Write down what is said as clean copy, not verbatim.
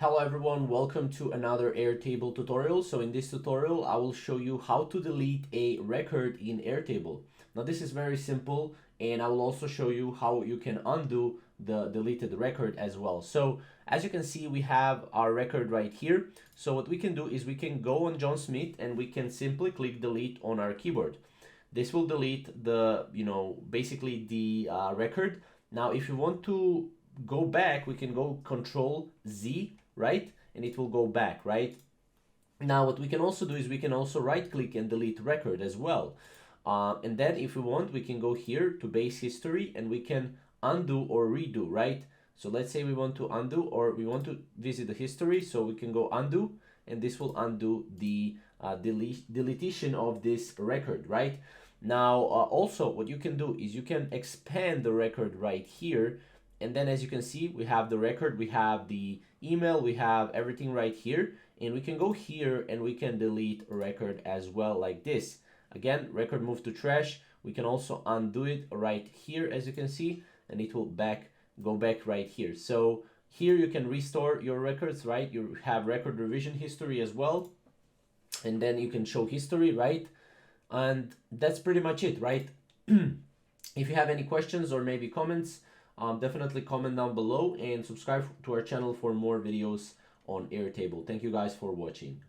Hello everyone, welcome to another Airtable tutorial. So in this tutorial, I will show you how to delete a record in Airtable. Now this is very simple, and I will also show you how you can undo the deleted record as well. So as you can see, we have our record right here. So what we can do is we can go on John Smith and we can simply click delete on our keyboard. This will delete the, basically the record. Now if you want to go back, we can go Control Z, right? And it will go back, right? Now what we can also do is we can also right click and delete record as well. And then if we want, we can go here to base history and we can undo or redo, right? So let's say we want to undo or we want to visit the history, so we can go undo and this will undo the deletion of this record, right? Now also what you can do is you can expand the record right here. And then as you can see, we have the record, we have the email, we have everything right here. And we can go here and we can delete a record as well like this. Again, record moved to trash. We can also undo it right here as you can see, and it will go back right here. So here you can restore your records, right? You have record revision history as well. And then you can show history, right? And that's pretty much it, right? If you have any questions or maybe comments, definitely comment down below and subscribe to our channel for more videos on Airtable. Thank you guys for watching.